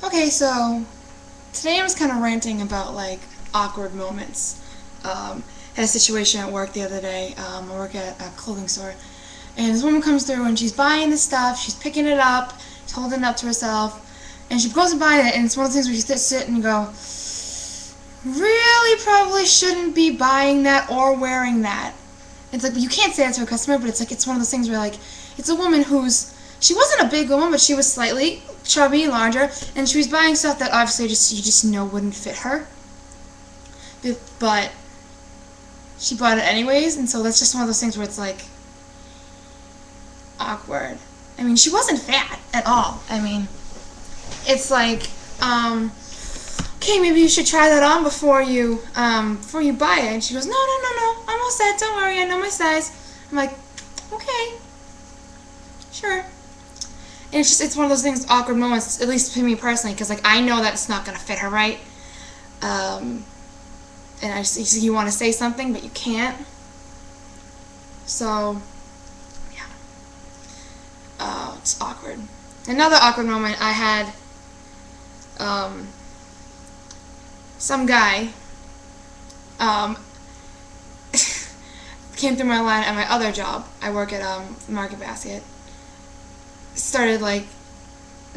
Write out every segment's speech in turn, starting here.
Okay, so today I was kind of ranting about like awkward moments. Had a situation at work the other day. I work at a clothing store, and this woman comes through and she's buying the stuff. She's picking it up, she's holding it up to herself, and she goes and buys it. And it's one of the things where you sit and go, really, probably shouldn't be buying that or wearing that. It's like you can't say that to a customer, but it's like it's one of those things where like it's a woman she wasn't a big woman, but she was slightly chubby, larger, and she was buying stuff that obviously you just know wouldn't fit her. But she bought it anyways, and so that's just one of those things where it's like awkward. I mean, she wasn't fat at all. I mean, it's like, okay, maybe you should try that on before you buy it. And she goes, no, I'm all set. Don't worry, I know my size. I'm like, okay, sure. And it's one of those things, awkward moments, at least to me personally, because like I know that it's not gonna fit her right. And you want to say something, but you can't. So, yeah. It's awkward. Another awkward moment I had, some guy, came through my line at my other job. I work at, Market Basket. Started, like,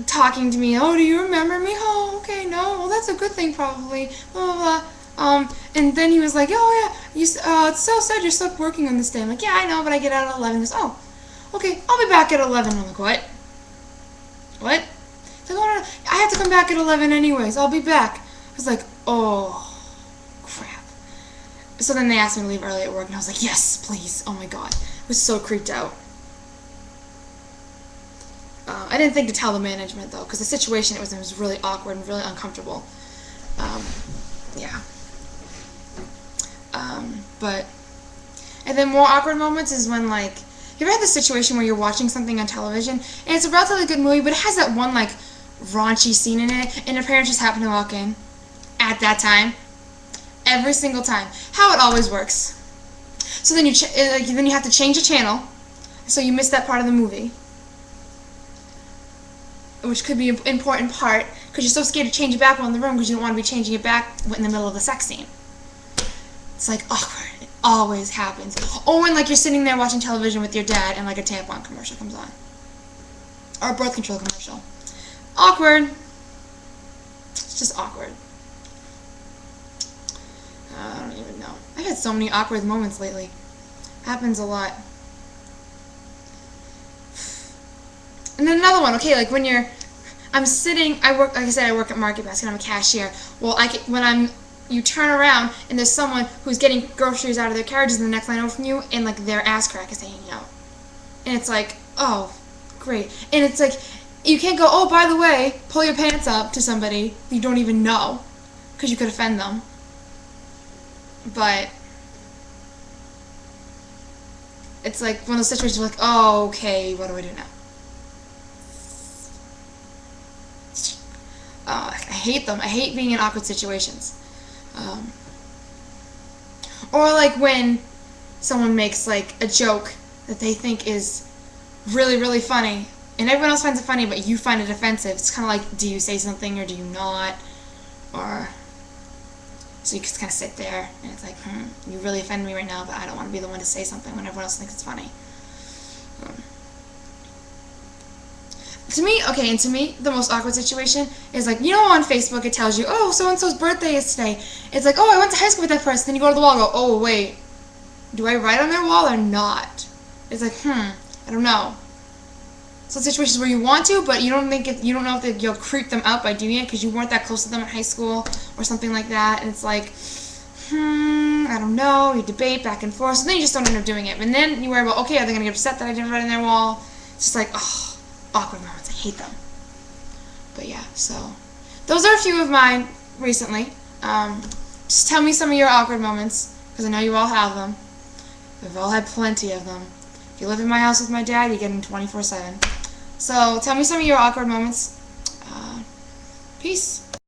talking to me. Oh, do you remember me? Oh, okay, no. Well, that's a good thing, probably. Blah, blah, blah. And then he was like, oh, yeah, it's so sad you're stuck working on this day. I'm like, yeah, I know, but I get out at 11. He goes, oh, okay, I'll be back at 11. I'm like, what? What? He's like, oh, no, I have to come back at 11 anyways. I'll be back. I was like, oh, crap. So then they asked me to leave early at work, and I was like, yes, please. Oh, my God. I was so creeped out. I didn't think to tell the management, though, because the situation it was really awkward and really uncomfortable. Yeah. And then more awkward moments is when, like, you ever had this situation where you're watching something on television, and it's a relatively good movie, but it has that one, like, raunchy scene in it, and your parents just happen to walk in at that time. Every single time. How it always works. So then you have to change the channel, so you miss that part of the movie, which could be an important part, because you're so scared to change it back while in the room because you don't want to be changing it back in the middle of the sex scene. It's like awkward. It always happens. Or when like you're sitting there watching television with your dad and like a tampon commercial comes on. Or a birth control commercial. Awkward. It's just awkward. I don't even know. I've had so many awkward moments lately. Happens a lot. And then another one, okay, like when like I said, I work at Market Basket, I'm a cashier. Well, you turn around and there's someone who's getting groceries out of their carriages in the next line over from you, and like their ass crack is hanging out. And it's like, oh, great. And it's like, you can't go, oh, by the way, pull your pants up to somebody you don't even know, because you could offend them. But it's like one of those situations where like, oh, okay, what do I do now? I hate them. I hate being in awkward situations. Or like when someone makes like a joke that they think is really, really funny, and everyone else finds it funny, but you find it offensive. It's kind of like, do you say something or do you not? Or so you just kind of sit there, and it's like, you really offend me right now, but I don't want to be the one to say something when everyone else thinks it's funny. To me, the most awkward situation is like, you know, on Facebook it tells you, oh, so-and-so's birthday is today. It's like, oh, I went to high school with that person. Then you go to the wall and go, oh, wait, do I write on their wall or not? It's like, I don't know. So situations where you want to, but you don't know if you'll creep them out by doing it because you weren't that close to them in high school or something like that. And it's like, I don't know. You debate back and forth. So then you just don't end up doing it. And then you worry about, okay, are they going to get upset that I didn't write on their wall? It's just like, oh. Awkward moments. I hate them. But yeah, so those are a few of mine recently. Just tell me some of your awkward moments, because I know you all have them. We've all had plenty of them. If you live in my house with my dad, you get them 24/7. So tell me some of your awkward moments. Peace.